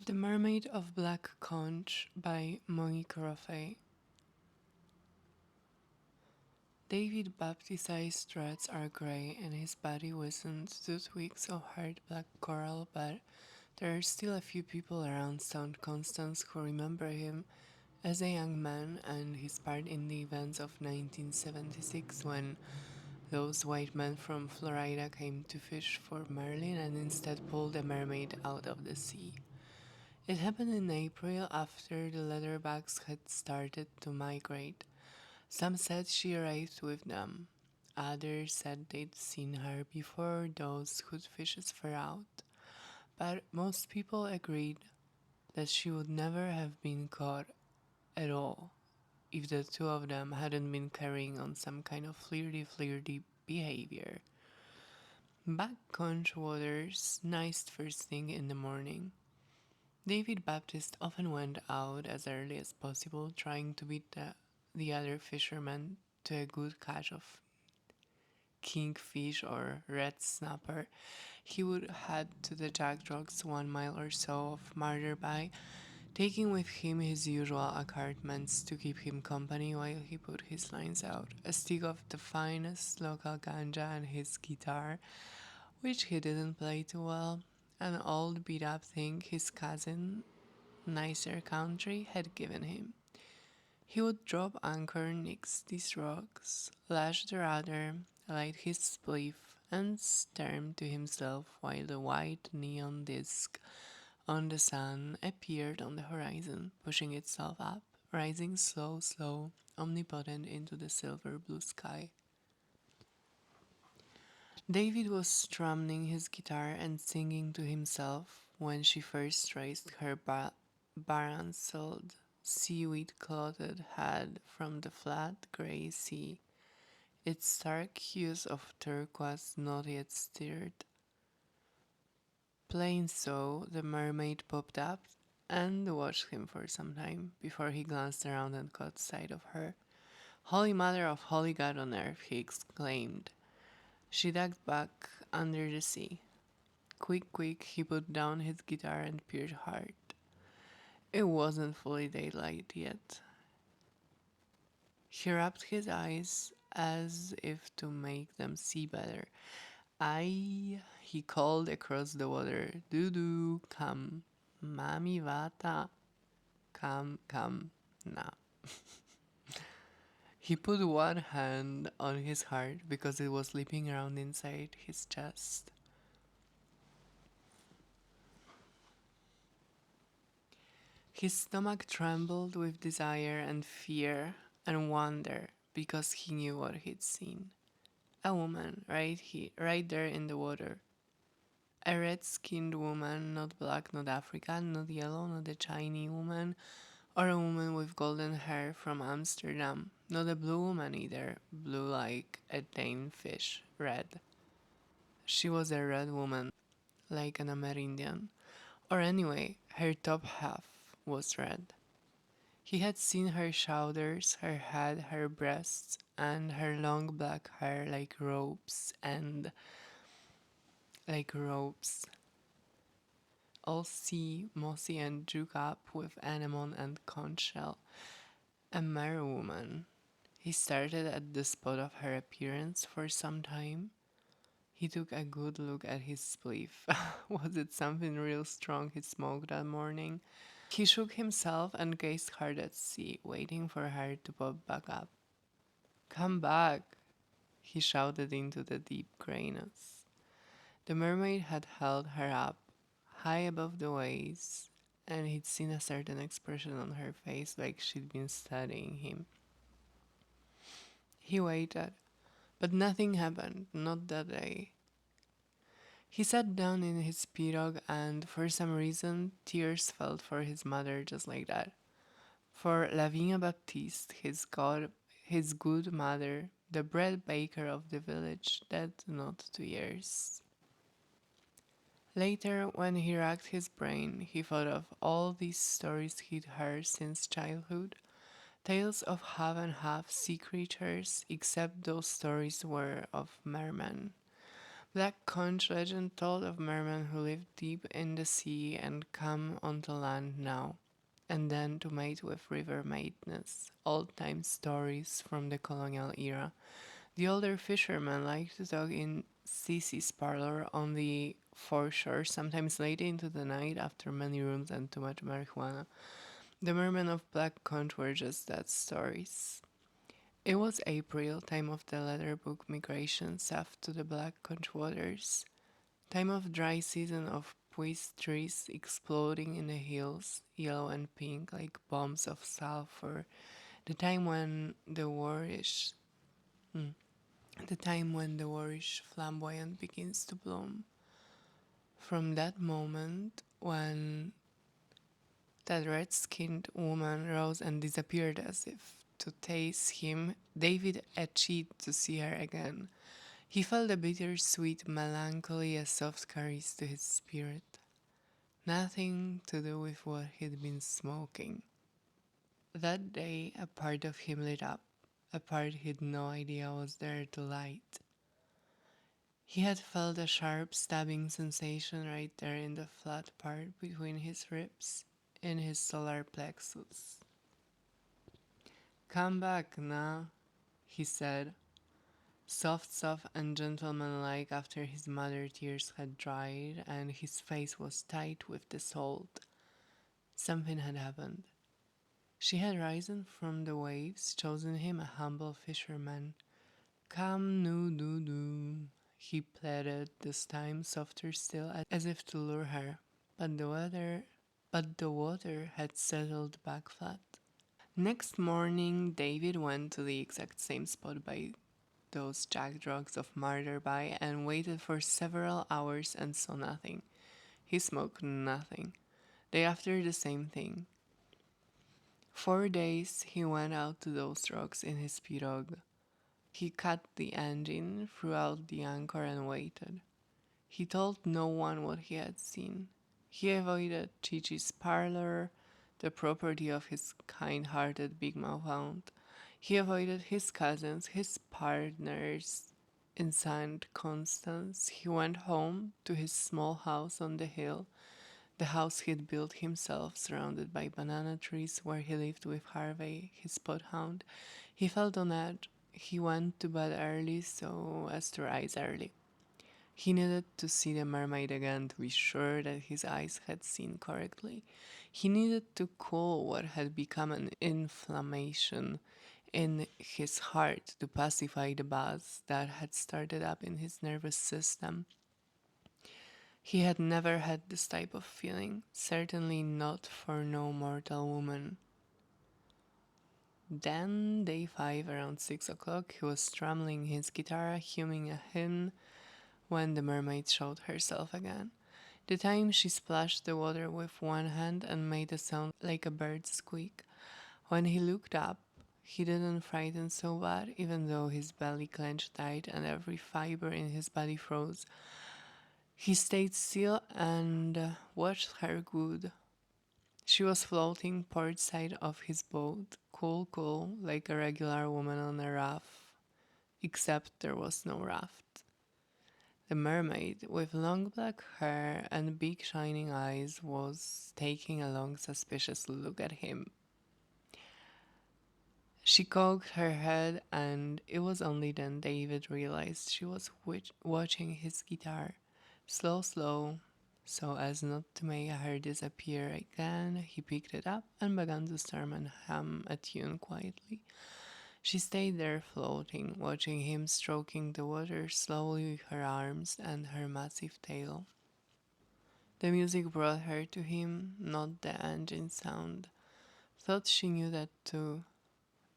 The Mermaid of Black Conch by Roffey. David Baptist's eyes threads are grey and his body wizened to twigs of hard black coral, but there are still a few people around St. Constance who remember him as a young man and his part in the events of 1976 when those white men from Florida came to fish for marlin and instead pulled a mermaid out of the sea. It happened in April after the leatherbacks had started to migrate. Some said she arrived with them. Others said they'd seen her before those good fishes fur out. But most people agreed that she would never have been caught at all if the two of them hadn't been carrying on some kind of flirty behavior. Back conch waters niced first thing in the morning. David Baptist often went out as early as possible, trying to beat the other fishermen to a good catch of kingfish or red snapper. He would head to the Jack Rocks 1 mile or so of Marder Bay, taking with him his usual accoutrements to keep him company while he put his lines out, a stick of the finest local ganja and his guitar, which he didn't play too well, an old beat up thing his cousin, nicer country, had given him. He would drop anchor next these rocks, lash the rudder, light his spliff, and stare to himself while the white neon disk on the sun appeared on the horizon, pushing itself up, rising slow, omnipotent into the silver blue sky. David was strumming his guitar and singing to himself when she first raised her baranceled, seaweed-clothed head from the flat grey sea, its stark hues of turquoise not yet stirred. Plain so, the mermaid popped up and watched him for some time before he glanced around and caught sight of her. "Holy Mother of Holy God on earth!" he exclaimed. She ducked back under the sea. Quick, he put down his guitar and peered hard. It wasn't fully daylight yet. He rubbed his eyes as if to make them see better. "Ay," he called across the water. "Dudu, come. Mami vata. Come, now." He put one hand on his heart because it was leaping around inside his chest. His stomach trembled with desire and fear and wonder because he knew what he'd seen. A woman, right there in the water. A red-skinned woman, not black, not African, not yellow, not a Chinese woman, or a woman with golden hair from Amsterdam. Not a blue woman either, blue like a Dane fish, red. She was a red woman, like an Amerindian. Or anyway, her top half was red. He had seen her shoulders, her head, her breasts, and her long black hair like ropes, all sea, mossy and drooped up with anemone and conch shell. A mere woman. He started at the spot of her appearance for some time. He took a good look at his spliff. Was it something real strong he smoked that morning? He shook himself and gazed hard at sea, waiting for her to pop back up. "Come back!" he shouted into the deep grayness. The mermaid had held her up, high above the waves, and he'd seen a certain expression on her face like she'd been studying him. He waited, but nothing happened, not that day. He sat down in his pirogue and, for some reason, tears fell for his mother just like that. For Lavinia Baptiste, his good mother, the bread baker of the village, dead not 2 years. Later, when he racked his brain, he thought of all these stories he'd heard since childhood, tales of half and half sea creatures, except those stories were of mermen. Black Conch legend told of mermen who lived deep in the sea and come onto land now and then to mate with river maidens, old-time stories from the colonial era. The older fishermen liked to talk in Cece's parlor on the foreshore, sometimes late into the night after many rooms and too much marijuana. The mermen of Black Conch were just that, stories. It was April, time of the leather book migration south to the Black Conch waters, time of dry season of pui's trees exploding in the hills, yellow and pink like bombs of sulfur, the time when the warish flamboyant begins to bloom. From that moment when that red-skinned woman rose and disappeared as if to taste him, David itched to see her again. He felt a bitter-sweet melancholy, a soft caress to his spirit. Nothing to do with what he'd been smoking. That day, a part of him lit up, a part he'd no idea was there to light. He had felt a sharp stabbing sensation right there in the flat part between his ribs, in his solar plexus. Come back now, he said, soft and gentlemanlike after his mother tears had dried and his face was tight with the salt. Something had happened. She had risen from the waves, chosen him a humble fisherman. Come no do do, he pleaded, this time softer still, as if to lure her. But the water had settled back flat. Next morning, David went to the exact same spot by those jackdrogs of Marderby and waited for several hours and saw nothing. He smoked nothing. Day after the same thing. 4 days he went out to those rocks in his pirogue. He cut the engine, threw out the anchor and waited. He told no one what he had seen. He avoided Chichi's parlor, the property of his kind-hearted big mouth aunt. He avoided his cousins, his partners in St. Constance. He went home to his small house on the hill, the house he'd built himself, surrounded by banana trees, where he lived with Harvey, his spot hound. He felt on edge. He went to bed early so as to rise early. He needed to see the mermaid again to be sure that his eyes had seen correctly. He needed to cool what had become an inflammation in his heart to pacify the buzz that had started up in his nervous system. He had never had this type of feeling, certainly not for no mortal woman. Then, day 5, around 6 o'clock, he was strumming his guitar, humming a hymn, when the mermaid showed herself again. The time she splashed the water with one hand and made a sound like a bird's squeak. When he looked up, he didn't frighten so bad, even though his belly clenched tight and every fiber in his body froze. He stayed still and watched her good. She was floating port side of his boat, cool, like a regular woman on a raft, except there was no raft. The mermaid, with long black hair and big shining eyes, was taking a long suspicious look at him. She cocked her head, and it was only then David realized she was watching his guitar. Slow, so as not to make her disappear again, he picked it up and began to strum and hum a tune quietly. She stayed there floating, watching him stroking the water slowly with her arms and her massive tail. The music brought her to him, not the engine sound. Thought she knew that too.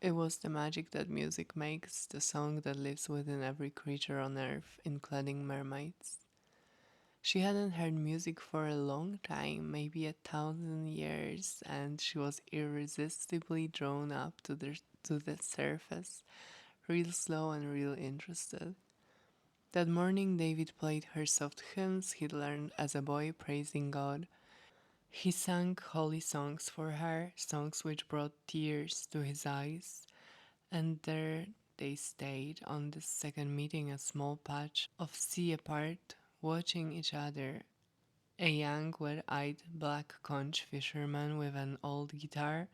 It was the magic that music makes, the song that lives within every creature on earth, including mermaids. She hadn't heard music for a long time, maybe 1,000 years, and she was irresistibly drawn up to the surface, real slow and real interested. That morning, David played her soft hymns he'd learned as a boy, praising God. He sang holy songs for her, songs which brought tears to his eyes, and there They stayed on the second meeting a small patch of sea apart, watching each other. A young, wet-eyed black conch fisherman with an old guitar,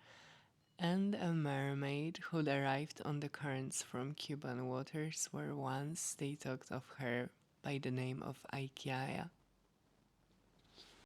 and a mermaid who'd arrived on the currents from Cuban waters where once they talked of her by the name of Aycayia.